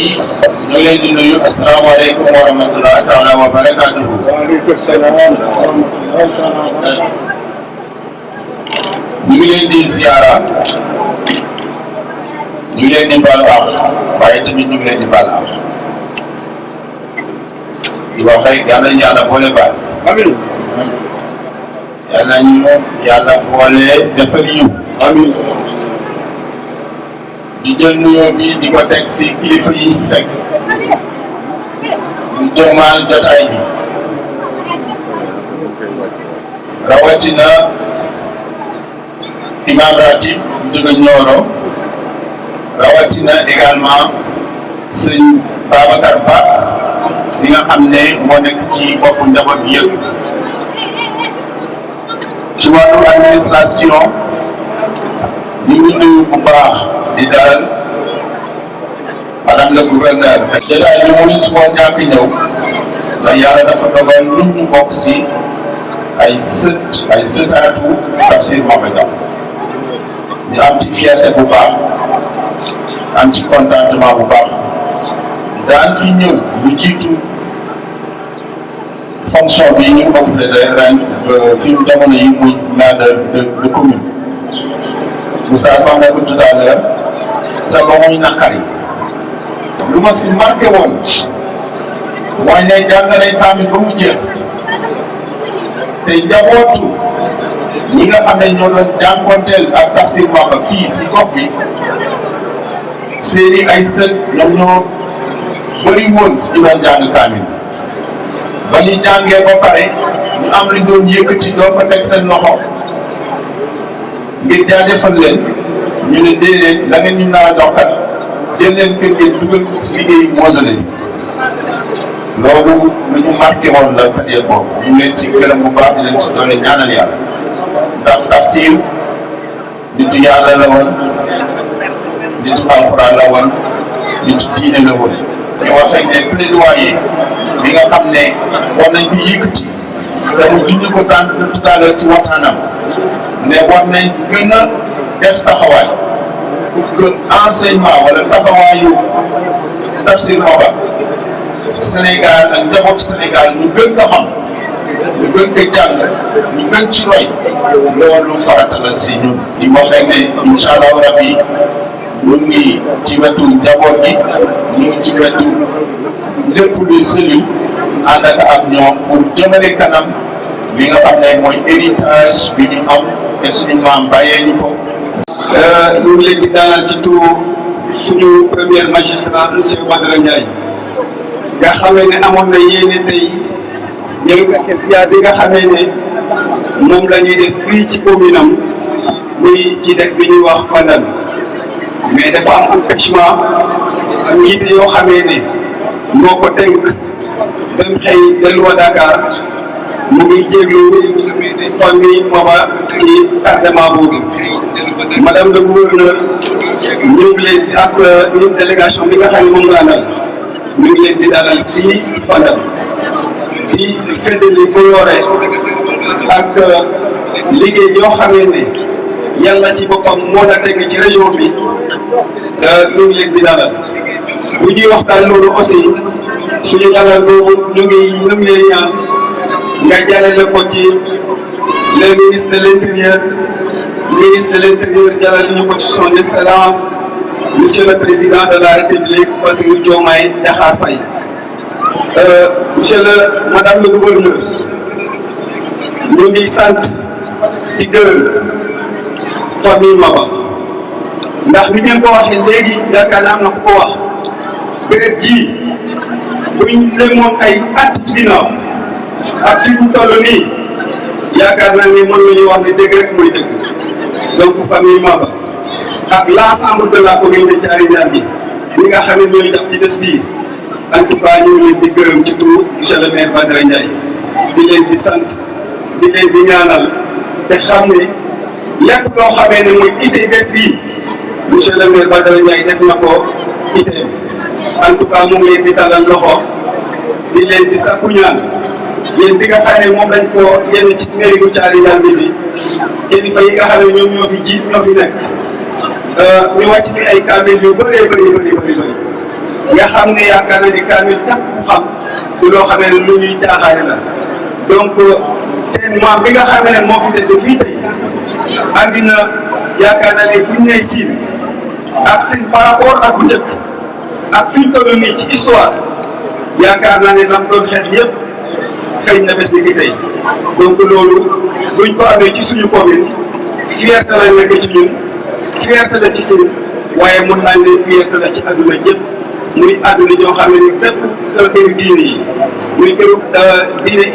yi ñu leen di nuyu asalaamaaleykum wa rahmatulah taala wa barakatuhu. waaleykum salaam wa rahmatulah. ñu ngi leen di ziara ñu ngi leen di baal wax waaye tamit ñu ngi leen di baal wax di wax rek yàlla nañu yàlla boole baal. amiin. yàlla nañu yàlla boole defal yiw. amiin. di jël nuyoo bi di ko teg si kilifa yi fekk ñu jëmmal jotaay bi rawatina imam ratib jóge Nioro rawatina également sëñ Babacar Ba li nga xam ne moo nekk ci boppu njaboot bi yëpp ci wàllu administration ñu ngi nuyu bu baax di dalal madame le gouverneur. jotaay bi mënuñ si woon ñàkk ñëw ndax yàlla dafa dogal ñun ñu bokk si ay sëtaatu Tafsir Maba Diaw ñu am ci fierté bu baax am ci contentement bu baax daan fi ñëw lu jiitu fonction bi ñu occupé ren fi mu jamono yi muy maire de commune Moussa wax na ko tout à l'heure sa ba muy naqari lu ma si marqué woon mooy ne jàngale tamit ba mu jeex te njabootu ñi nga xam ne ñoo doon jànkonteel ak Tafsir Maba fii si gox bi seeni ay sët ñoom ñoo bëri woon si doon jàng kaamil ba ñu jàngee ba pare ñu am lu doon yëkkati doon ko teg seen loxo ngir jaajëfal leen ñu ne déedéet la ngeen ñu nar a jox kat jël leen kër gi dugal ko si liggéey mausolée loolu lu ñu marqué woon la période boobu ñu ngi leen si gërëm bu baax di leen si doole ñaanal yàlla ndax Tafsir nitu yàlla la woon nitu alxuraan la woon nitu diine la woon ñu wax rek ne plaidoyer bi nga xam ne war nañ ko yëkkati damu junj ko tànn tout à l'heure si waxtaanam ne war nañ gën a def taxawaay pour que enseignement wala taxawaayu Tafsir Maba Sénégal ak njabootu Sénégal ñu gën ko xam ñu gën ko jàng ñu gën ci roy loolu farata la si ñun di wax rek ne incha allahu rabbi ñu ngi ci wetu njaboot gi ñu ngi ci wetu lépp luy cellule ànd ak ñoom pour jëmale kanam li nga xam ne mooy héritage bi ñu am te suñu maam bàyyee ñu ko. ñu ngi leen di dalal ci turu suñu premier magistrat monsieur Badara Ndiaye nga xamee ne amoon na yéene tey ñëw fekke siyaar bi nga xamee ne moom la ñuy def fii ci commune am muy ci dëkk bi ñuy wax Fandane mais dafa am empêchement am njiite yoo xamee ne moo ko tënk dem xëy delluwa Dakar mu ngi jéglu famille Maba ci tardement boobu madame le gouverneur ñu ngi leen ak une délégation bi nga xam ne moom nga àndal ñu ngi leen di dalal fii Fandane di feddali ko yore ak liggéey yoo xamee ne yàlla ci boppam moo la teg ci région bi ñu ngi leen di dalal bu ñuy waxtaan loolu aussi suñu dalal boobu ñu ngi leen ñaan nga jàllale ko ci le ministre de l'intérieur jàllale ñu ko ci son excellence monsieur le président de la république Bassirou Diomaye Diakhar Faye madame le gouverneur ñu ngi sant di gërëm famille Maba ndax bi ngeen ko waxee léegi yaakaar naa am na ku ko wax béréb ji buñ lemoon ay at ci ginnaaw ak fi mu toll nii yaakaar naa ni mën nañu wax ne dëgg rek mooy dëgg donc famille Maba ak l'ensemble de la commune de Thiary Ndiamby ñi nga xam ne ñooy def ci bés bii en tout cas ñu ngi leen di gërëm ci turu monsieur le maire Badara Ndiaye di leen di sant di leen di ñaanal te xam ne lépp loo xamee ne mooy ité bés bii monsieur le maire Badara Ndiaye def na ko ité en tout cas mu ngi leen di talal loxo di leen di sakku ñaan yéen bi nga xam ne moom lañ ko yenn ci mairie bu Thiary Ndiamby bi kilifa yi nga xam ne ñoom ñoo fi jiit ñoo fi nekk ñu wàcc fi ay kaamil yu bëree bëri nga xam ne yaakaar na ni kaamil ñëpp ku xam du loo xamee ne lu ñuy jaaxaale la donc seen maam bi nga xamee ne moo fi tëdd fii tey andi na yaakaar na ne buñ ne siin ak seen par rapport ak bu njëkk ak fi ñu toll nii ci histoire yaakaar naa ne lam doon xeex yëpp xëy na bés ni ki tey donc loolu buñ ko amee ci suñu commune fierté la nekk ci ñun fierté la ci seen waaye mun naa ne fierté la ci àdduna ñëpp muy àdduna ñoo xam ne ni bépp këru diine yi muy këru diine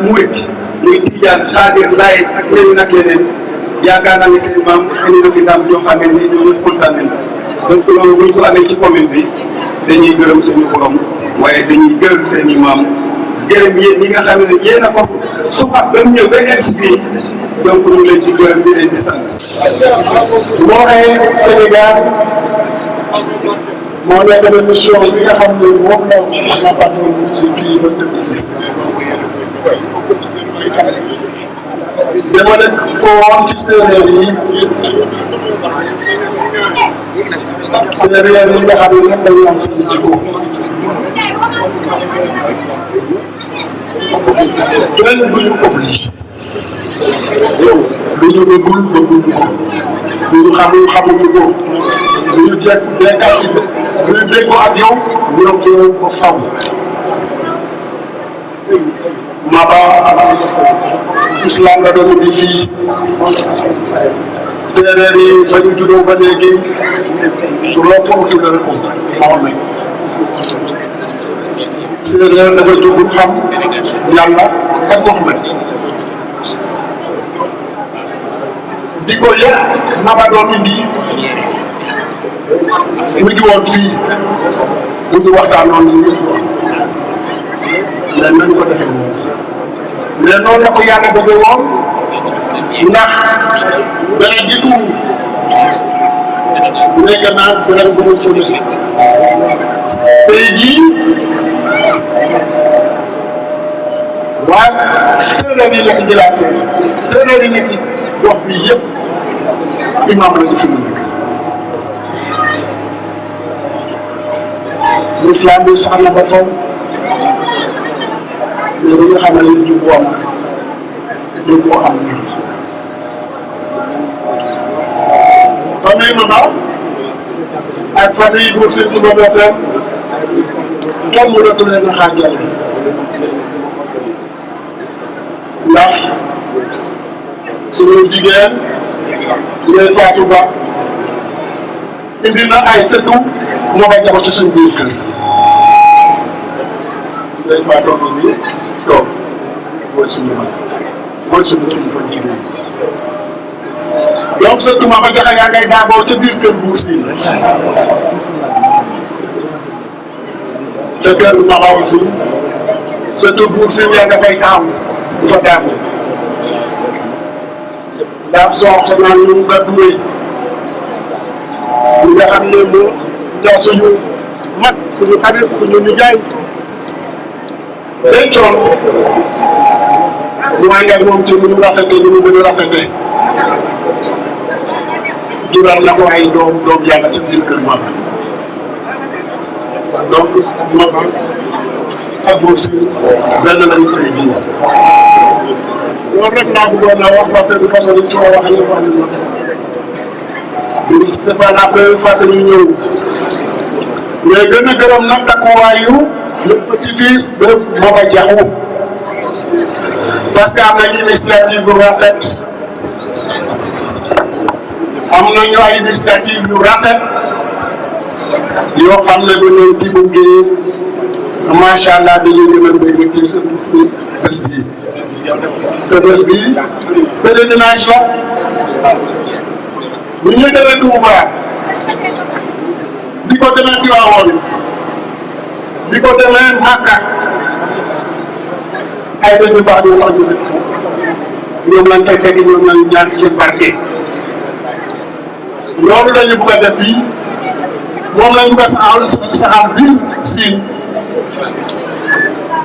murit muy tijaan xaadir laayeen ak leneen ak leneen yaakaar naa ne seen maam indi na fi ndam ñoo xam ne ni ñoo kontaan nañ donc loolu buñ ko amee ci commune bi dañuy gërëm suñu borom waaye dañuy gërëm seen i maam gërëm yéen ñi nga xam ne yéen a ko suqat ba mu ñëw ba egsi fii donc ñu leen di gërëm di leen di sant. moo waxee Sénégal moo nekk na mission bi nga xam ne moom la patron si fii ba tëdd dama nekk ko woon ci séeréer yi séeréer yi nga xam ne nag dañu am seen jikko kenn duñu obligé lu ñu bëggul bëgguñu ko lu ñu xamul xamuñu ko lu ñu jekk béykat yi lu ñu déggoo ak yow ñoom ñoo ko faw Maba islam la doon di fii séeréer yi ba ñu juddoo ba léegi su loo foog ci la rek waxoon nañ séeréer dafa jóg xam yàlla ak Muhammad di ko yëpp Maba doon indi mu ngi woon fii mu ngi waxtaanoon ni mais nañ ko defee moom mais noonu la ko yàlla bëggee woon ndax beneen jiitu nekk naa beneen bu mu sële tey jii waaye séeréer yi nekk Djilassé séeréer yi nekk gox bi yëpp imam la ñu fi mu nekk l'islam bi sax na ba taw mais dañu xam ne li jub am dañ koo am famille Maba ak famille Buur Sine Coumba Ndoffène kenn mënatu leen a xaajal ndax suñu jigéen Ndeye Fatou Ba indi na ay sëtu Maba Jaxu ci suñu biir kër Ndeye Fatou Ba bi toog mooy suñu mag mooy suñu kilifa jigéen donc sëtu Maba Jaxu yaa ngay daagoo ca biir kër Buur Sine ca kër Maba aussi sëtu Buur Sine yaa nga fay taaw du fa daagoo ndax soxna naa ñu nga duwee ñi nga xam ne mu ñoo suñu mag suñu xarit suñu nijaay day coon ñu ànd ak moom ci nu mu rafetee ni mu gën a rafetee jural na ko ay doom yàlla ci biir kër Maba donc Maba ak Buur Sine benn lañu tey jii loolu rek laa bëggoon a wax parce que de façon dañ ko wax yëpp wax nañ ma c'est pas la première fois que ñu ñëw mais gën a gërëm nag takkuwaayu le petit-fils de Maba Jaxu parce que am nañu initiative bu rafet am nañu ay initiative yu rafet yoo xam ne ba ñëw ci bu ngeen macha allah dañuy gën a bëgg ci bés bii te bés bii pèlerinage la bu ñu demee Touba di ko demee Tivaouane di ko demee Makka ay bés yu baax yoo xam ne ñoom lañ koy fekk ñoom lañ ñaan seen barke loolu la ñu bëgg a def fii moom la ñu bëgg a saxal bii Sine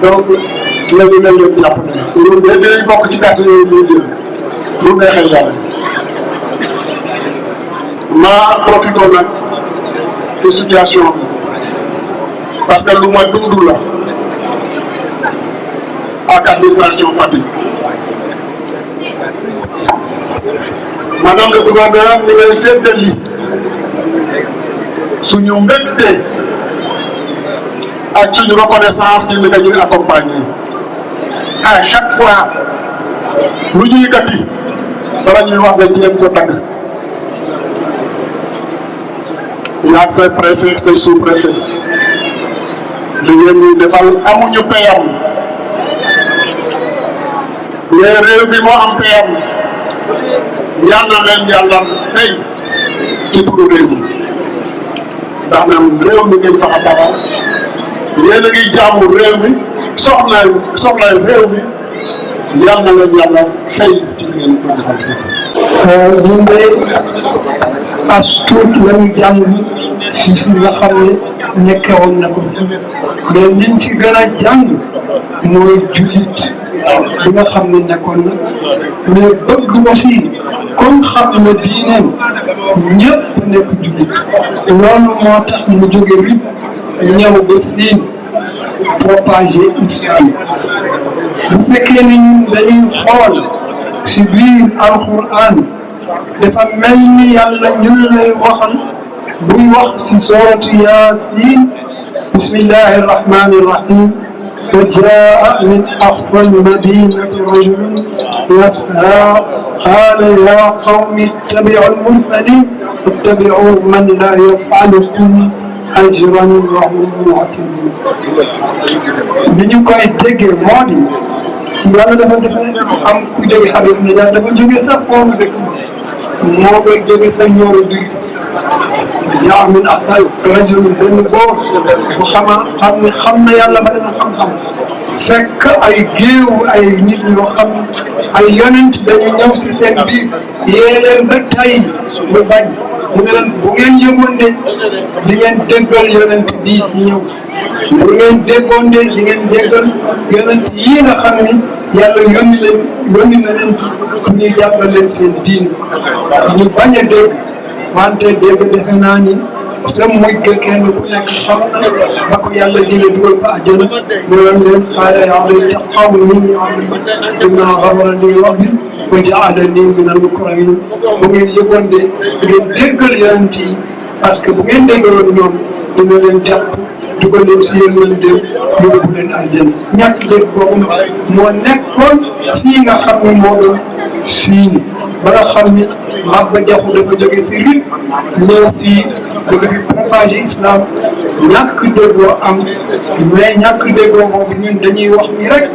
donc léegi nañ leen jàpp ne ñun de dinañ bokk ci carte yooyu ñuy jël bu neexee yàlla ma profité nag ci situation parce que lu ma dund la ak administration Fatick. Madame le gouverneur ñu lay feddali suñu mbégte ak suñu reconnaissance ci li nga ñuy accompagner à chaque fois lu ñuy gàtti dara ñuy wax nga jéem ko tagg yaag say préfet say sous-préfet li ngeen ñuy defal amuñu payam mais réew bi moo am payam yal na leen yàlla fay ci turu réew mi ndax nag réew mi ngeen tax a taxaw yéen a ngi jaamu réew mi soxlaay réew mi yal na leen yàlla fay ci li ngeen ko defal. ñun de as tuut lañu jàng si nga xam ne nekkewoon na ko mais liñ si gën a jàng mooy jullit bi nga xam ne nekkoon na mais bëgg aussi comme xam ne diineem ñëpp nekk jullit loolu moo tax mu jóge rib ñëw ba siin propager islam bu fekkee ne ñun dañuy xool si biir alquran dafa mel ni yàlla ñun lay waxal buy wax si sooratu Yaasin bismillahi rahmani rahim وجاء من أقصى المدينة رجل يسعى قال يا قوم اتبعوا المرسلين اتبعوا من لا يسألكم أجرا وهم معتدون bi ñu koy déggee moo di yàlla dafa am ku jóge Habib Niass dafa jóge sa foofu dëkk moo koy jóge sa ñooro duy yaa min aqsal rajul benn góor bu xam na yàlla ba dana xam-xam fekk ay géew ay nit ñoo xam ay yonent dañu ñëw si seen biir yee leen ba tey mu bañ mu ne leen bu ngeen yëgoon de di ngeen déggal yonent bii di ñëw bu ngeen déggoon de di ngeen déggal yonent yii nga xam ni yàlla yónni na leen ku ñuy jàngal leen seen diin ñu bañ a dégg wante dégg defe naa ni parce que muy kenn ku nekk xam na ba ko yàlla jëlee dugal ko àjjana loolu leen xaala yaa layta qawmi bimaa ghafara li rabbi wa ja'alani mina al-mukramin bu ngeen yëgoon de ngeen déggal yonent yi parce que bu ngeen déggaloon ñoom dina leen jàpp dugal leen si yéen mën dem yóbbu leen àjjana ñàkk dégg boobu moo nekkoon fii nga xam ne moo doon siin ba nga xam ni Maba Jaxu dafa jóge si rib ñëw fii bëgg fi propager islam ñàkk déggoo am mais ñàkk déggoo boobu ñun dañuy wax ni rek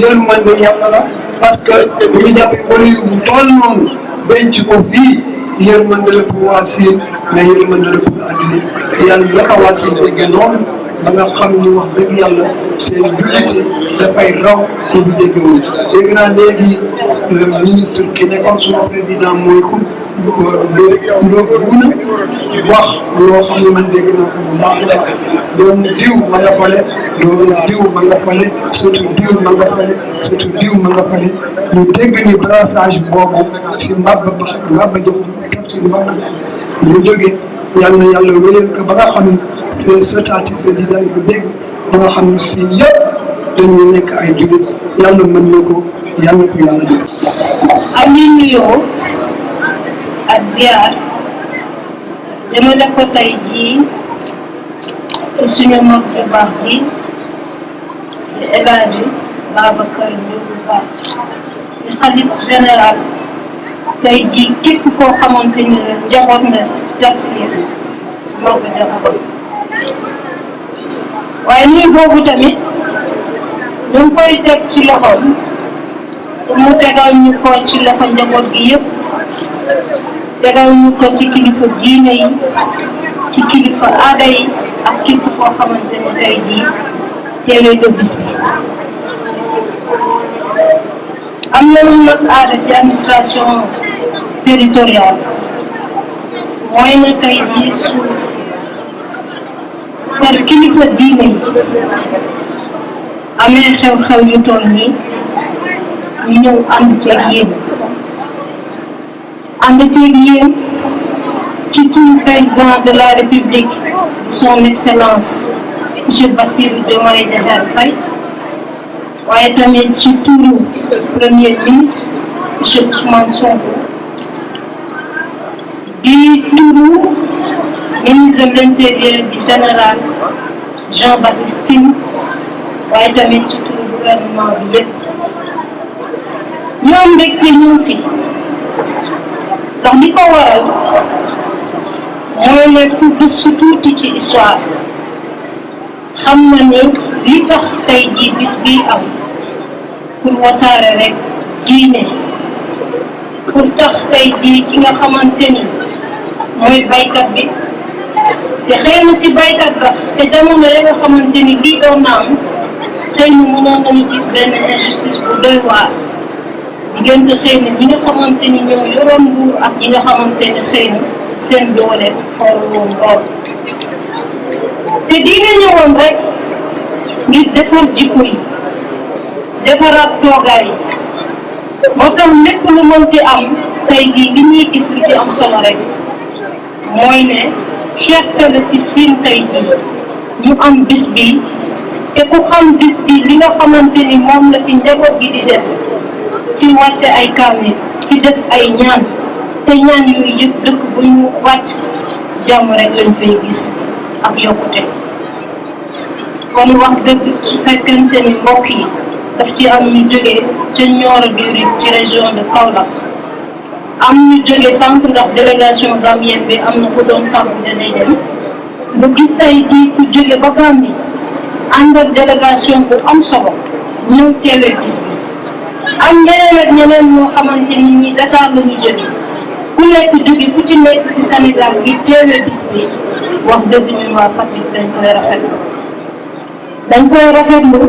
yërmande yàlla la parce que bu ñu jàppee wala yu bu toll noonu denc ko fii yërmande la pour waa Siin mais yërmande la pour àddina yàlla naka waa Siin dégg noonu ba nga xam ni wax dëgg yàlla seen jullite dafay raw te du dégg woon dégg naa léegi ministre ki nekkoon suma président mooy ku loo guna wax loo xam ne man dégg naa ko bu baax la doon diw ma nga fale doon diw ma nga fale surtout diw ma nga fale surtout diw ma nga fale ñu dégg ni brassage boobu si Maba Jaxu capitaine Maba Jaxu mu jógee yàlla na yàlla wéyal ko ba nga xam ne seen sotaati seen di dañ ko dégg ba nga xam ne si yëpp dañuy nekk ay jullit yàlla mën na ko yàlla ko yàlla def. am nañ nuyoo ak ziar jëmale ko tey jii suñu mag bu baax ji di El Hadji Babacar Ndiogou Ba di xalif général tey jii képp koo xamante ni njaboot na Tafsir Maba Jaxu waaye nuyu boobu tamit ñu ngi koy teg ci loxoom mu tegal ñu ko ci loxo njaboot gi yëpp tegal ñu ko ci kilifa diine yi ci kilifa aada yi ak képp koo xamante ne tey jii teewee nga bis bi am na lu nag aada ci administration territoriale mooy ne tey jii su kër kilifa diine yi amee xew-xew yu toll nii ñu ñëw ànd ci ak yéen ci tout président de la République son excellence monsieur Bassirou Diomaye Diakhar Faye waaye tamit ci turu premier ministre monsieur Ousmane Sonko di turu ministre de l'intérieur du général Jean-Baptiste Tine waaye tamit ci turu gouvernement bi yëpp ñoom mbégte ñëw fi ndax li ko waral mooy ne ku gëstu tuuti ci histoire xam na ni li tax tey jii bis bii am pour wasaare rek diine pour tax tey jii ki nga xamante ni mooy baykat bi te xëy na ci baykat ba te jamono ya nga xamante ni lii doon na am xëy na mënoon nañu gis benn injustice bu doy waar diggante xëy na ñi nga xamante ni ñoo yoroon nguur ak ñi nga xamante ni xëy na seen doole xool woon lool te diine ñëwoon rek ngir defar jikko yi defaraat toogaay yi moo tax lépp lu mënti am tey jii li ñuy gis li ci am solo rek mooy ne xeexte la ci siin tey jii ñu am bis bi te ku xam bis bi li nga xamante ni moom la ci njaboot gi di def ci wàcce ay kaamil ci def ay ñaan te ñaan yooyu yëpp dëkk bu ñu wàcc jàmm rek lañ fay gis ak yokkute kon wax dëgg su fekkente ni mbokk yi daf ci am ñu jógee ca Nioro du Rip ci région de Kaolack am ñu jóge sànq ndax délégation gambienne bi am na ku doon tàggu danay dem lu gis tey jii ku jóge ba Gambie ànd ak délégation bu am solo ñëw teewee bis bi am ñeneen ak ñeneen ñoo xamante ni ñi Dakar la ñu jóge ku nekk jóge ku ci nekk ci Sénégal gi teewee bis bi wax dëgg ñun waa Fatick dañ koy rafetlu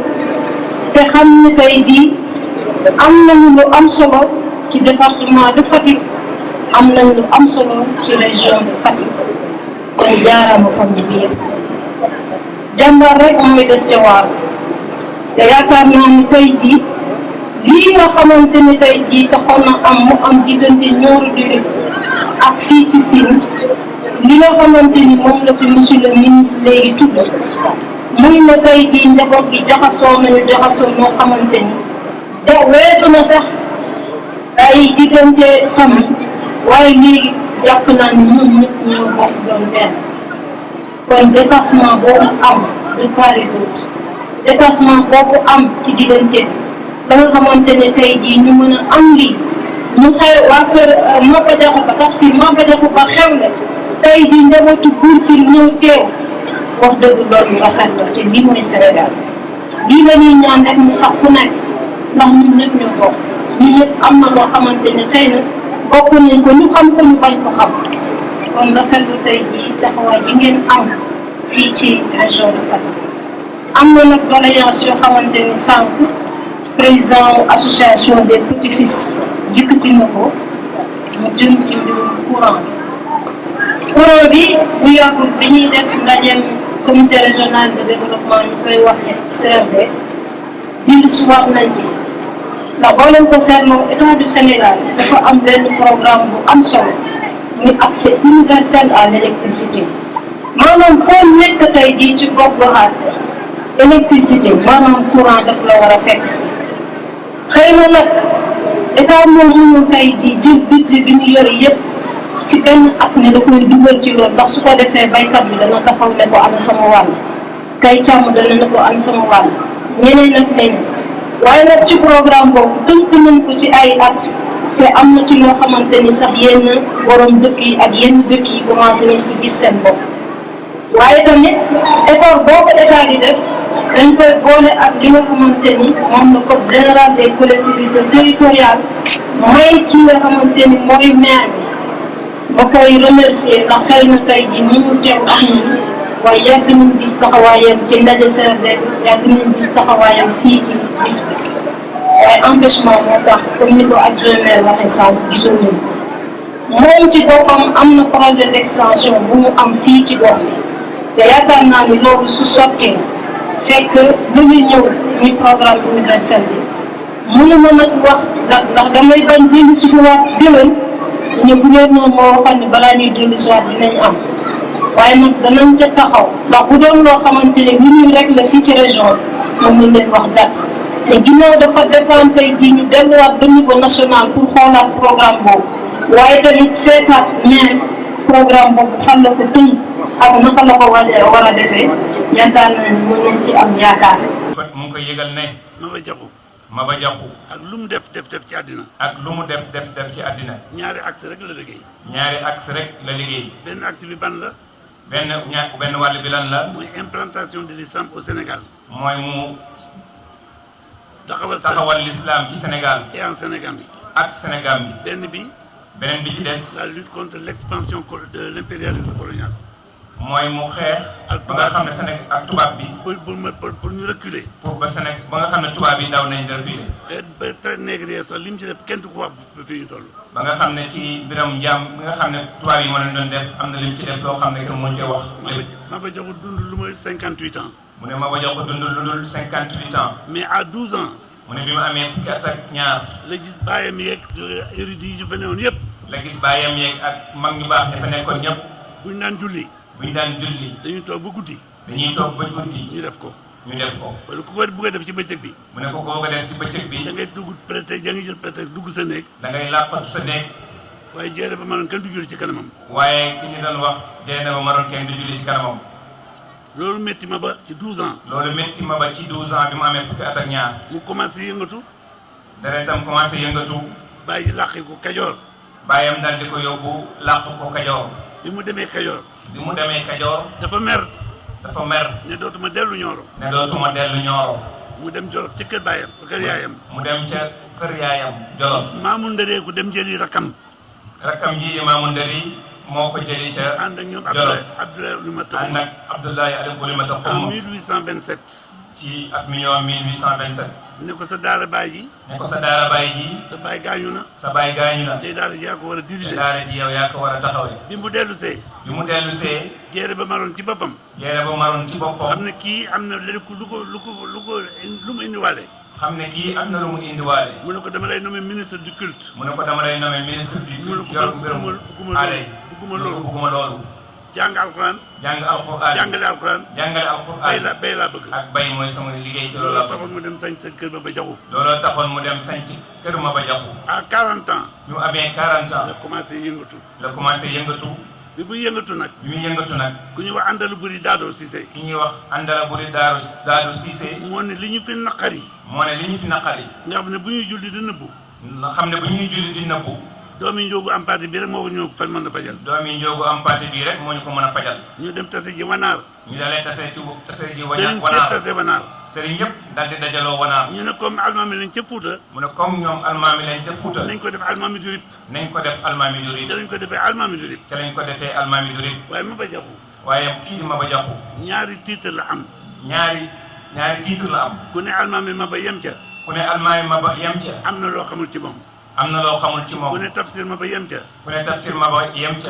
te xam ni tey jii am nañu lu am solo ci département de Fatick am nañu lu am solo ci région de Fatick kon jaaraama famille bi yëpp jàmbaar rek mooy des ca waar te yaakaar naa ni tey jii lii nga xamante ni tey jii taxoon na am mu am diggante Nioro du Rip ak fii ci Sine li nga xamante ni moom la fi monsieur le ministre léegi tudd muy na tey jii njaboot gi jaxasoo ñoo xamante ni te weesu na sax ay diggante famille waaye léegi jàpp naa ni ñun ñëpp ñoo bokk doon benn kon dépassement boobu am de part et d'autre dépassement boobu am ci diggante ba nga xamante ne tey jii ñu mën a am lii ñu xew waa kër Maba Diakhou Ba tax si Maba Diakhou Ba xewle tey jii njabootu Buur Sine ñëw teew wax dëgg loolu rafet la te lii mooy Sénégal lii la ñuy ñaan rek mu sax ku nekk ndax ñun ñëpp ñoo bokk ñun ñëpp am na loo xamante ne xëy na bokk nañ ko ñu xam ko ñu bañ ko xam kon rafetlu tey jii taxawaay bi ngeen am fii ci région de Fatick am na nag doléance yoo xamante ni sànq président association des petits-fils yëkkati na ko mu jëm ci mbirum courant bi bu yàggul bi ñuy def ndajeem comité régional de développement ñu koy waxee CRD dellu si waat nañ ci ndax boo leen ko seetloo état du Sénégal dafa am benn programme bu am solo muy accès universel à l'électricité maanaam foo nekk tey jii ci gox goxaat électricité maanaam courant daf la war a fekk si xëy na nag état moom mënul tey jii jël budget bi ñu yore yëpp ci benn at ne da koy dugal ci loolu ndax su ko defee baykat bi dana taxaw ne ko am sama wàll kay càmm dana ne ko am sama wàll ñeneen ak leneen waaye nag ci programme boobu tënk nañ ko ci ay at te am na ci loo xamante ni sax yenn borom dëkk yi ak yenn dëkk yi commencé nañ ci gis seen bopp waaye tamit effort boo ko état di def dañ koy boole ak li nga xamante ni moom la code général des collectivités territoriales may ki nga xamante ni mooy maire bi ba koy remercier ndax xëy na tey ji mënul teew ak ñun waaye yàgg nañ gis taxawaayam ci ndaje CRD yàgg nañ gis taxawaayam fii ci bis bi waaye empêchement moo tax comme ni ko adjoint maire waxee sànq gisoon nañ moom ci boppam am na projet d'extension bu mu am fii ci gox bi te yaakaar naa ni loolu su sottee fekk lu ngi ñëw muy programme universel bi mënuma nag wax ndax damay bañ dellu si waat déwén ñu gouverneur moo waxoon ni balaa ñuy dellu si waat dinañ am waaye nag danañ ca taxaw ndax bu doon loo xamante ne lu ñuy rek la fii ci région bi moom lañ leen wax dàq te ginnaaw dafa dépendre tey jii ñu delluwaat ba niveau national pour xoolaat programme boobu waaye tamit seetaat ñaar programme boobu fan la ko tënk ak naka la ko war a defee yaakaar naa ne mën nañ ci am yaakaar. mu ngi koy yëgal ne Maba Diakhou ak lu mu def ci àddina. ak lu mu def ci àddina. ñaari axe rek la liggéey. ñaari axe rek la liggéey. benn axe bi ban la. benn wàll bi lan la. mooy implantation de l'islam au Sénégal. mooy mu taxawal l'islam ci Sénégal. et en Sénégal bi. ak Sénégal bi. beneen bi ci des. la lutte contre l'expansion de l'impérialisme colonial. mooy mu xeex. ba nga xam ne Sénégal ak tubaab bi. pour ñu reculer. pour ba Sénégal ba nga xam ne tubaab yi daw nañ reculer. xeet ba traite négrière sax li mu ci def kenn du ko wax fii ñu toll. ba nga xam ne ci mbiram njaam bi nga xam ne tubaab yi moo leen doon def am na li mu ci def loo xam ne que moo cee wax. Maba Diakhou dund lu mooy 58 ans. mu ne Maba Diakhou dund lu dul 58 ans. mais à 12 ans. mu ne bi mu amee fukki at ak ñaar. la gis bàyyam yeeg érudit yi ñu fa newoon yëpp. la gis bàyyam yeeg ak mag ñu baax ña fa nekkoon ñëpp. buñ daan julli. dañuy toog ba guddi. ñu def ko. wala ku ko bëgg a def ci bëccëg bi. mu ne ko bëgg a def ci bëccëg bi. da ngay dugg prétexte da ngay jël prétexte dugg sa néeg. da ngay làqatu sa néeg. waaye jeene ba maroon kenn du julli ci kanamam. waaye ki ñu doon wax jeene ba maroon kenn du julli ci kanamam. loolu métti ma ba ci 12 ans. bi mu amee fukki at ak ñaar. mu commencé yëngatu. deretam commencé yëngatu. bàyyi làqi ko Kajoor. bàyyam daal di ko yóbbu làq ko Kajoor. bi mu demee Kajoor. dafa mer. ne dootuma dellu Ñooro. mu dem Jolof ci kër baayam kër yaayam. mu dem ca kër yaayam Jolof. Maamu Ndëree ku dem jëli rakkam ji di Maamu Ndëri moo ko jëli ca ànd ak ñoom Abdoulaye Oulimata ànd ak Abdoulaye Oulimata en 1827. ci at mi ñëw 1827. ne ko sa daara baay ji. sa baay gaañu na. tey daara ji yaa ko war a diriger. yow yaa ko war a taxawee. bi mu dellu see. jeere ba maroon ci boppam. xam ne kii am na lu mu indiwaale. mu ne ko dama lay nommé ministre du culte. mu ne ko dama lay nommé ministre du culte. yor mbirum aale. bugguma loolu. jàng alxuraan. jàngale alxuraan. bay laa bëgg. ak bay mooy sama liggéey ci loolu la. looloo taxoon mu dem sañ kër Maba Diakhou. kër Maba Diakhou. à 40 ans. ñu amee 40 ans. la commencé yëngatu. bi muy yëngatu nag. ku ñuy wax Andala Buri Daado Cissé. moo ne li ñu fi naqari. nga xam ne bu ñuy julli di nëbbu. doomi Njóogu am parti bi rek moo ko ñu fan mën a fajal. ñu dem tase ji wanaar. sëriñ yëpp daal di dajaloo wanaar. ñu ne comme almaami lañ ca Fuuta. mu ne comme ñoom almaami lañ ca Fuuta. nañ ko def almaami du rip. ca lañ ko defee almaami du rip. waaye kii di Maba Diakhou. ñaari titre la am. ñaari titre la am. ku ne almaami Maba yem ca. am na loo xamul ci moom. ku ne tafsir Maba yem ca.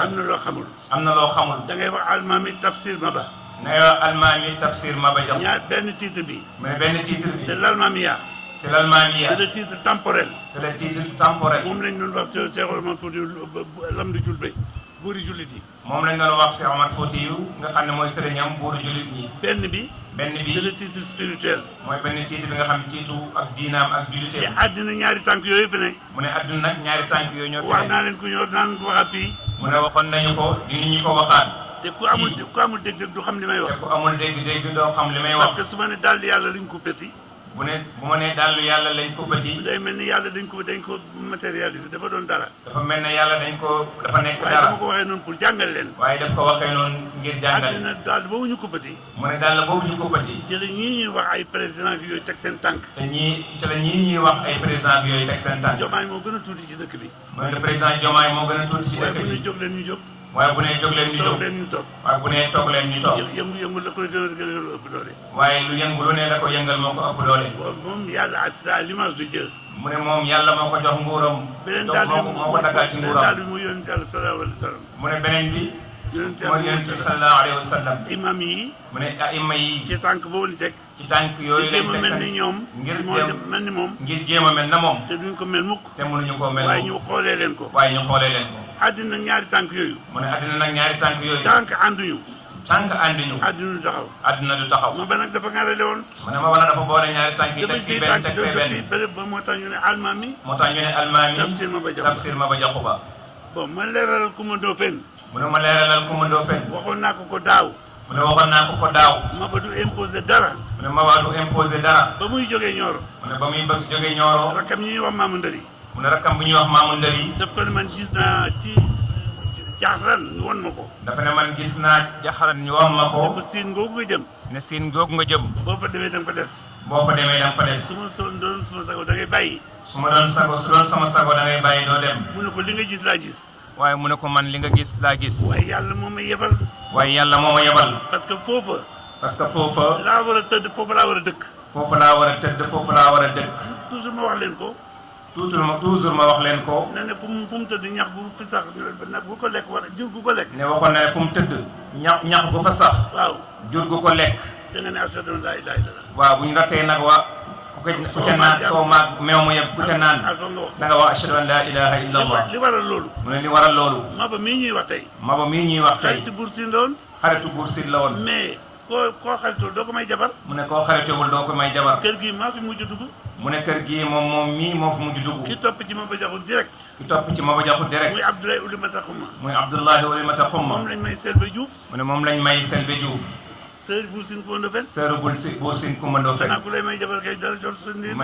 am na loo xamul. da ngay wax almaami tafsir Maba. ñaar benn titre bi. c'est l'almamiya. c'est le titre temporel. moom lañ doon wax Cheikh Omar Foutiyou lam di julbe buuri jullit yi. moom lañ doon wax Cheikh Omar Foutiyou nga xam ne mooy sëriñam buuru jullit ñi. benn bi c'est le titre spirituel. mooy benn titre bi nga xam tiitu ak diinaam ak julliteem. te àddina ñaari tànk yooyu fi ne. mu ne àdduna nag ñaari tànk yooyu ñoo fi ne. wax naa leen ko ñëw naan waxaat fii. mu ne waxoon nañu ko dinañu ko waxaat. te ku amul dégg du xam li may wax. te ku amul dégg doo xam li may wax. parce que su ma ne daal yàlla liñ ko péti. bu ma nee daal yàlla lañ ko péti. day mel ni yàlla dañ ko matérialiser dafa doon dara. dafa mel ne yàlla dafa nekk waaye dara. dama ko waxee noonu pour jàngal leen. waaye daf ko waxee noonu ngir jàngal. àddina daal boobu ñu ko péti. mu ne daal boobu ñu ko péti. ci la ñii ñuy wax ay président bi yooyu teg seen tànk. ñuy wax ay président bi yooyu teg seen tànk. Diomaye moo gën a tuuti ci dëkk bi. mooy le président Diomaye moo gën a tuuti ci dëkk bi. waaye bu ne jóg leen ñu jóg. waaye bu nee jóg leen ñu jóg. toog leen ñu toog. waaye bu nee toog leen ñu toog. yëngu la koy gën a ëpp doole. waaye lu yëngu lu ne la ko yëngal moo ko ëpp doole. moom yàlla c'est à l'image de Dieu. mu ne moom yàlla moo ko jox nguuram. beneen daal bi moo ko daggal ci nguuram. beneen daal bi mu yonent yàlla sallallahu alayhi wa sallam. mu ne beneen bi. mooy yonent bi sallallahu alayhi wa sallam. imam yi. mu ne imam yi. ci tànk boobu ni teg. ci tànk yooyu lañ teg mel ni ñoom. ngir jéem a mel na moom. te duñ ko mel mukk. te mënuñu koo mel. waaye ñu xoolee leen ko. àddina ñaari tànk yooyu. tànk ànduñu. tànk ànduñu àdduna du taxaw. àdduna du taxaw. ma ba nag dafa ngarale woon. mu ne Maba nag dafa boole ñaari tànk yi teg fii benn teg fee benn. ba moo tax ñu ne almaami. moo tax ñu ne almaami Tafsir Maba Jaxu Ba. Tafsir Maba Jaxu Ba. bon ma leeralal Coumba Ndoffène. mu ne ma leeralal Coumba Ndoffène. waxoon naa ko daaw. mu ne waxoon naa ko daaw. Maba du imposé dara. mu ne Maba du imposé dara. ba muy jógee Nioro. mu ne ba muy bëgg jógee Nioro. rakkam ñuy wax Maamu Ndari. mu ne rakkam bu ñuy wax Maamu Ndari. daf ko ne man gis naa ci jaaxran ñu won ma ko. dafa ne man gis naa jaxaran ñu won ma ko. ne ko siin googu nga jëm. ne siin googu nga jëm. boo fa demee da nga fa des. boo fa demee da nga fa des. su ma doon suma sago da ngay bàyyi. su ma doon sago su doon sama sago da ngay bàyyi doo dem. mu ne ko li nga gis laa gis. waaye mu ne ko man li nga gis laa gis. waaye yàlla moo ma yebal. waaye yàlla moo ma yebal. parce que foofa. parce que foofa. laa war a tëdd foofa laa war a dëkk. foofa laa war a tëdd foofa laa war a dëkk. toujours ma wax leen ko. toujours ma wax leen ko. ne ne fu mu tëdd ñax bu fi sax nag bu ko lekk wala jur gu ko lekk. ne waxoon na ne fu mu tëdd ñax gu fa sax. waaw jur gu ko lekk. da nga ne ashhadu an laa ilaaha illallaah. waaw bu ñu rattee nag wa ku ca naan soo maag meew mu yëpp ku ca naan da nga wax ashhadu an laa ilaaha illallah. li waral loolu. mu ne li waral loolu. Maba mii ñuy wax tey. Maba mii ñuy wax tey. xaritu Buur Siin la woon. xaritu Buur Siin la woon. mais koo xaritul doo ko may jabar. mu ne koo xaritewul doo ko may jabar. kër gi maa fi mujj dugg. mu ne kër gii moom mii moo fi mujj dugg. ki topp ci Maba Jaxu direct. ki topp ci Maba Jaxu direct. muy Abdoulaye Oulimata Xuma. muy Abdoulaye Oulimata Xuma. moom lañ may Selbé Diouf. mu ne moom lañ may Selbé Diouf. sër Buur Siin Coumba Ndoffène. sër Buur Siin Coumba Ndoffène. xanaa ku lay may jabar kay dara jot sa nit. mu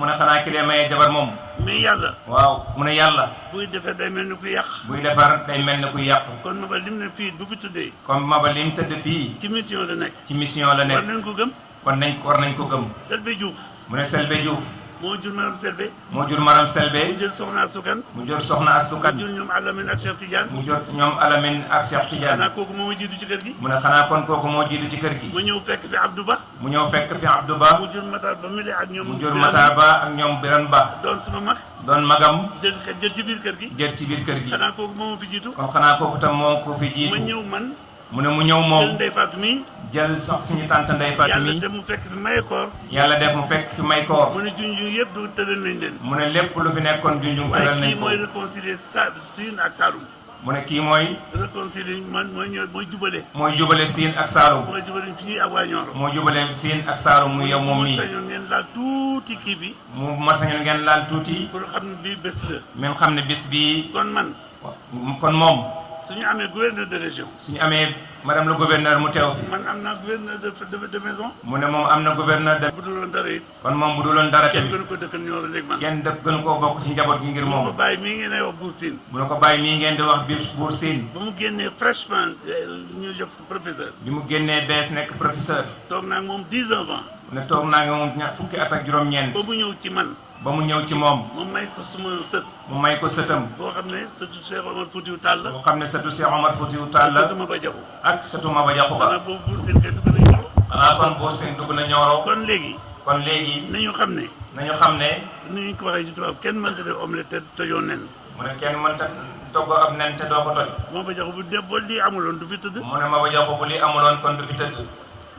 ne xanaa ki lay maye jabar moom. mais yàlla. waaw mu ne yàlla. buy defar day mel ni ku yàq. buy defar day mel ni ku yàq. kon Maba lim ne fii du fi tuddee. comme Maba lim tëdd fii. ci mission la nekk. ci mission la nekk. war nañ ko gëm. war nañ ko gëm. Selbé Diouf. mu ne Selbé Diouf. moo jur Maram Selbé. moo jur Maram Selbé. mu jël Soxna Asukan. mu jur Soxna Asukan. mu jur ñoom Alamine ak Cheikh Tidiane. mu jur ñoom Alamine ak Cheikh Tidiane. xanaa kooku moo ma jiitu ci kër gi. mu ne xanaa kon kooku moo jiitu ci kër gi. ma ñëw fekk fi Abdou Ba. mu ñëw fekk fi Abdou Ba. mu jur Matar Ba Mile ak ñoom. mu jur Matar Ba ak ñoom Biran Ba. doon suma mag. doon magam. jël ci biir kër gi. jël ci biir kër gi. xanaa kooku moo ma fi jiitu. kon xanaa kooku tam moo ko fi jiitu. ma ñëw man. mu ne mu ñëw moom. jël Ndeye Fatou mi. jël suñu tante Ndeye Fatou mi. yàlla def mu fekk fi maye koor. yàlla def mu fekk fi may koor. mu ne junjung yëpp du tëral nañ leen. mu ne lépp lu fi nekkoon junjung tëral waaye nañ kii ko. mooy réconcilier Siin ak Saalum. mu ne kii mooy. réconcilier mooy jubale. mooy jubale Siin ak Saalum. mooy jubale fii ak waa Nioro. moo jubale Siin ak Saalum muy yow moom mu mii. sañoon ngeen laal tuuti kii bi. mu masañoon ngeen laal tuuti. pour xam ne bii bés la. même xam ne bis bii. kon man. kon moom. suñu amee gouverneur de région. suñu amee madame le gouverneur mu teew fi. man am naa gouverneur de maison. mu ne moom am na gouverneur de. bu dul woon dara it. kon moom bu duloon dara kenn tamit. gënu ko dëkkal Nioro léegi man. kenn dëkk gën koo bokk ci njaboot gi ngir bu ma moom. bàyyi mii ngeen ay wax Buur Siin. bu na ko bàyyi mii ngeen di wax biir Buur Siin. ba mu génnee fraîchement ñu jox professeur. bi mu génnee bees nekk professeur. toog naa ak moom 19 ans. ne toog naa ngi moom fukki at ak juróom-ñeent. ba mu ñëw ci man. ba mu ñëw ci moom. moom may ko suma sët. mu may ko sëtam. boo xam ne sëtu Cheikh Omar Foutiou Tall la. boo xam ne sëtu Cheikh Omar Foutiou Tall la. sëtu Maba Jaxu. ak sëtu Maba Jaxu Ba. xanaa boobu Buur Siin kenn du ko nañu. xanaa kon Buur Siin dugg na Nioro. kon léegi. kon léegi. nañu xam ne. nañu xam ne. ni ñu ko waxee ci tubaab kenn mënta def omelette te tojoo nen. mu ne kenn mënta togg ab nen te doo ko toj. Maba Jaxu bu dee ba lii amuloon du fi tëdd. mu ne Maba Jaxu bu li amuloon kon du fi tëdd.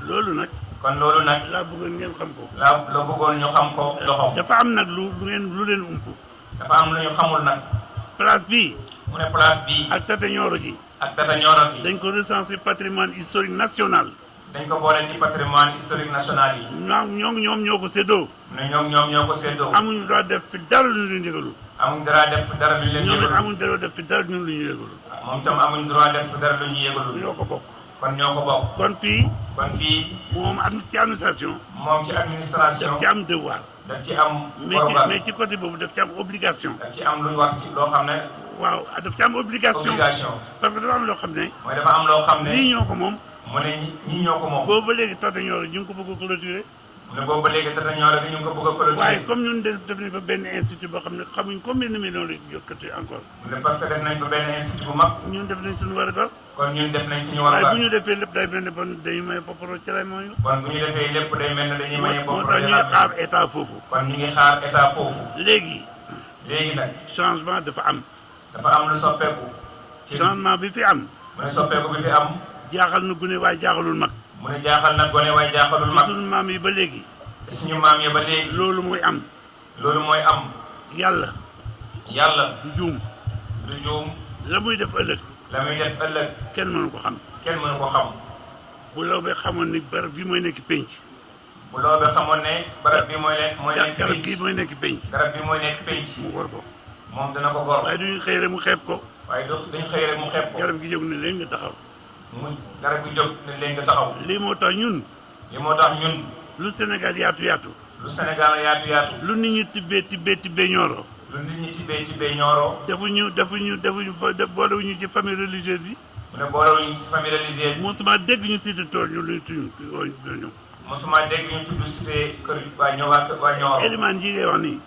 loolu nag. kon loolu nag. laa bëggoon ngeen xam ko. la bëggoon ñu xam ko. loxo dafa am nag lu leen ump. dafa am lu ñu xamul nag. place bii. mu ne place bii. ak Tata Nioro gi. ak Tata Nioro gi. dañ ko recensé patrimoine historique national. dañ ko boole ci patrimoine historique national yi. ñoom ñoo ko séddoo. mu ne ñoom ñoo ko séddoo. amuñu droit def fi dara lu ñu yëgalul. amuñ droit def dara lu ñu leen ñoom it yëgalul. amuñu droit def fi dara lu ñu yëgalul. moom tam amuñ droit def dara lu ñu yëgalul. ñoo ko bokk. kon ñoo ko bokk. kon fii. kon fii. moom am ci administration. moom ci administration. daf ci am devoir. daf ci am. mais ci côté boobu daf ci am obligation. daf ci am lu ñu wax ci loo xam ne. waaw daf ci am obligation. parce que dafa am loo xam ne. mooy dafa am loo xam ne. lii ñoo ko moom. mu ne ñi ñoo ko moom. boobu ba léegi Tata Nioro ñu ngi ko bëgg a clôturer. mu ne boobu ba léegi Tata Nioro gi ñu ngi ko bëgg a clôturer. waaye comme ñun def nañ fa benn institut boo xam ne xamuñ combien de millions la yokkati encore. mu ne parce que def nañ fa benn institut bu mag. ñun def nañ suñu war a def. kon ñun def nañ suñu war a waaye def. bu ñu defee lépp day mel ne bon dañuy may poporo ci lay mooy. kon bu ñu defee lépp day mel ne dañuy maye bopp. moo tax ñuy xaar état foofu. kon ñu ngi xaar état foofu. léegi. léegi nag. changement dafa am. dafa am lu soppeeku. changement bi fi am. mu ne soppeeku bi fi am. jaaxal na gune waaye jaaxalul mag. mu ne jaaxal na gone waaye jaaxalul mag. ci suñu maam yi ba léegi. suñu maam yi ba léegi. loolu mooy am. loolu mooy am. yàlla. yàlla. du juum. du juum. la muy def ëllëg. la muy def ëllëg. kenn mënu ko xam. kenn mënu ko xam. bu lawbe xamoon ni barab bi mooy nekk penc. bu lawbe xamoon ne barab bi mooy nekk garab gii mooy nekk penc. garab bi mooy nekk penc. mu gor ko. moom dana ko gor. waaye duñu xëy rek mu xeeb ko. waaye duñu xëy rek mu xeeb ko. garab gi jóg ne leen nga taxaw. garab gi jóg ne leen nga taxaw. lii moo tax ñun. lu Sénégal yaatu yaatu. lu Sénégal yaatu yaatu. lu nit ñi tibbee ñooro. lu nit ñi tibbee ñooro. defuñu boolewuñu ci famille religieuse yi. mu ne boolewuñu ci famille religieuse yi. mosuma dégg ñu cité tool ñu luy tuñ ñu. mosuma dégg ñu tudd cité kër waa ñooro. Elimaan ji ngay wax nii.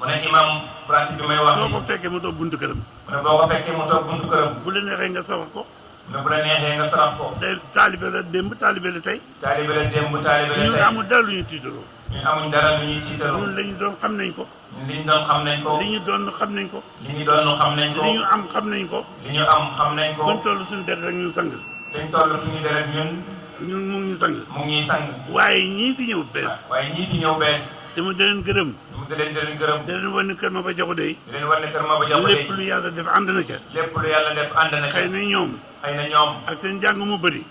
mu ne imam pratique bi may wax nii. soo ko fekkee mu toog buntu këram. mu ne boo ko fekkee mu toog buntu këram. bu la neexee nga sarax ko. mu ne bu la neexee nga sarax ko. day taalibe la démb taalibe la tey. taalibe la démb taalibe la tey. ñun amul dara lu ñu tiitaloo. ñun amuñ dara lu ñuy tiitaloo. ñun li ñu doon xam nañ ko. li ñu doon xam nañ ko. li ñu doon xam nañ ko. li ñu doon xam nañ ko. li ñu am xam nañ ko. li ñu am xam nañ ko. fuñ toll suñu deret rek ñun sang. fuñ toll suñu deret ñun mu ngi sang. mu ngi sang. waaye ñii fi ñëw bees. waaye ñii fi ñëw bees. te mu da leen gërëm. da leen gërëm. da leen wan ne kër Maba Jaxu Dey. da leen wan ne kër Maba Jaxu Dey. lépp lu yàlla def ànd na ca. lépp lu yàlla def ànd na ca. xëy na ñoom. ak seen njàng mu bëri.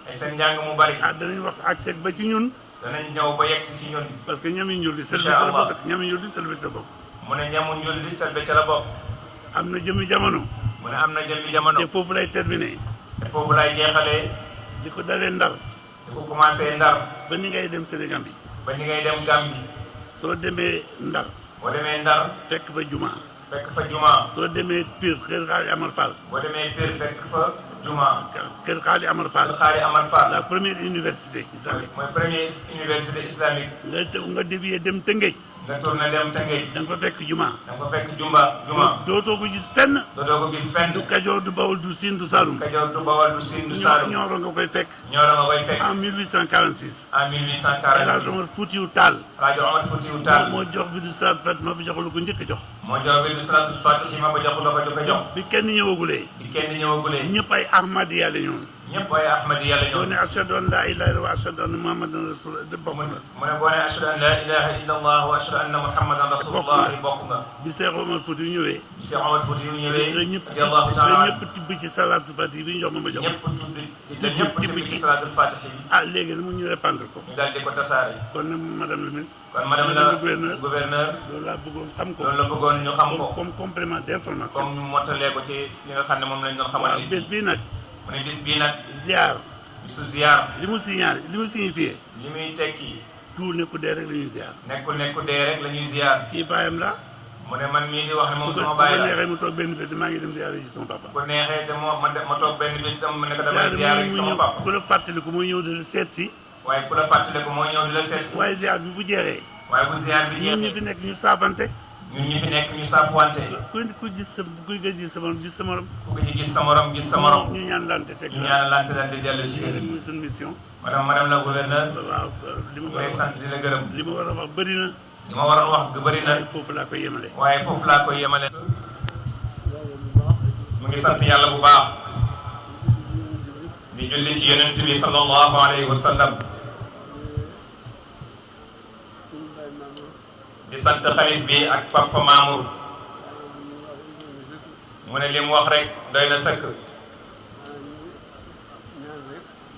danañ wax ak seeg ba ci ñun. danañ ñëw ba yegg si ci ñun. parce que ñami njul di selbe ca la bokk ñami njul di selbe ca la bokk. mu ne ñamu njul di selbe ca la bokk. am na jëmmi jamono. mu ne am na jëmmi jamono. te foofu lay terminé. te foofu lay jeexalee. di ko dalee Ndar. di ko commencé Ndar. ba ni ngay dem Sénégal bi. ba ni ngay dem Gambie. soo demee Ndar. boo demee Ndar. fekk fa juma. soo demee Pire kër Xaali Amar Fall. boo demee Pire fekk fa juma. kër Xaali Amar Fall. la première université islamique. mooy première université islamique. nga dévier dem Tëngéej. nga tourné dem Tëngéej. da nga fa fekk juma. dootoo ko gis fenn. du Kajoor du Bawol du Siin du Saalum. Ñooro nga koy fekk. en 1846. El Hadj Omar Foutiyou Tall. moo jox bi du salaatu fatiha ma ba jox la ko njëkk a jox. bi kenn ñëwagulee. ñëpp ay ahmadiya la ñoon. boo ne ashhadu an laa ilaaha illallah wa ashhadu anna muhammadan rasulullah bokk nga. mu ne boo ne ashhadu an laa ilaaha illallah wa ashhadu anna muhammadan rasulullah bokk nga. bi Cheikh Omar Fouti yu ñëwee. la ñëpp tibb ci salaatul fatih bi ñu jox ma jox. ñëpp tibb ci salaatul fatih bi. ah léegi nag mu ñu répandre ko. ñu daal di ko tasaare. kon nag madame la ministre. kon madame la gouverneur. loolu laa bëggoon xam ko. loolu la bëggoon ñu xam ko. comme complément d'information. comme ñu mottalee ko ci li nga xam ne moom lañ doon xamal. waaw bés bii nag. mu ne bis bii nag. ziar. bisu ziar. li mu signifié. li muy tekki. tout nekku dee rek la ñuy ziar. nekku dee rek la ñuy ziar. kii baayam la. mu ne man mii di wax ne moom sama baay la su ko neexee mu toog benn bés maa ngi dem ziar ji sama papa. bu ko neexee te ma toog benn bés dama ne ko damay ziar ji sama papa. ku la fàttaliku mooy ñëw di la seet si. waaye ku la fàttaliku mooy ñëw di la seet si. waaye ziar bi bu jeexee. waaye bu ziar bi jeexee ñun ñu fi nekk ñu saafante. ñu saafuwante. ku gis sa morom gis sa morom. ku gis sa morom gis sa morom. ñu ñaan lante teg ñu ñaan lante daal di dellu ci kër muy suñu mission. madame la gouverneur. waaw li ma war a lay sant di la gërëm. li ma war a wax bëri na. li ma waroon wax bëri na. foofu laa koy yemale. waaye foofu laa koy yemale. mu ngi sant yàlla bu baax. di julli ci yonent bi sallallahu alayhi wa sallam. di sant xalif bi ak papa Mamour. mu ne li mu wax rek doy na sëkk.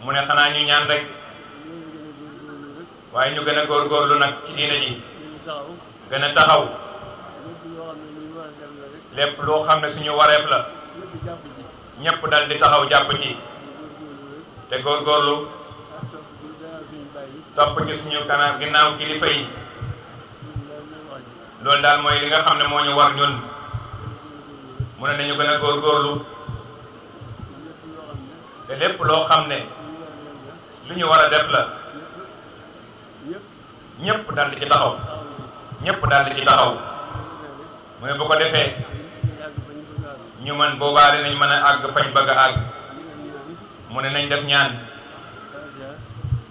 mu ne xanaa ñu ñaan rek. waaye ñu gën a góorgóorlu nag ci diina ji. gën a taxaw. lépp loo xam ne suñu wareef la. ñëpp dal di taxaw jàpp ci. te góorgóorlu. topp ci suñu kanam ginnaaw kilifa yi. loolu daal mooy li nga xam ne moo ñu war ñun. mu ne nañu gën a góorgóorlu. te lépp loo xam ne lu ñu war a def la. ñëpp dal di ci taxaw. ñëpp dal di ci taxaw. mu ne bu ko defee ñu mën boobaa dinañ mën a àgg fañ bëgg a àgg. mu ne nañ def ñaan.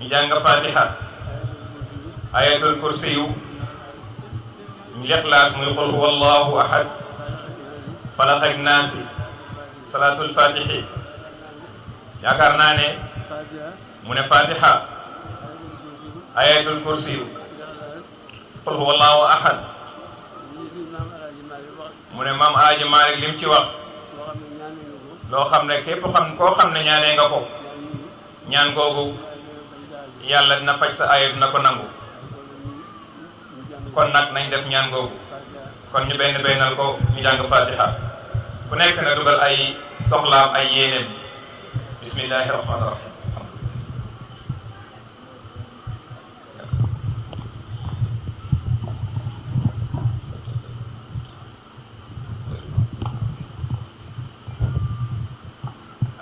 ñu jàng fatiha. ayatul kursiyu. ñu lixlaas muy qul huwa allahu ahad. falaq ak naasi. salaatul fatihi. yaakaar naa ne mu ne fatiha. ayatul kursiyu. qul huwa allahu ahad. mu ne maam Alaaji Maalik lim ci wax. loo xam ne képp koo xam ne ñaanee nga ko. ñaan googu yàlla dina faj sa aajo dina ko nangu kon nag nañ def ñaan googu kon ñu benn bennal ko ñu jàng fatiha ku nekk na dugal ay soxlaam ay yéeneem bismillahi rahmaani rahim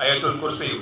ayatul kursi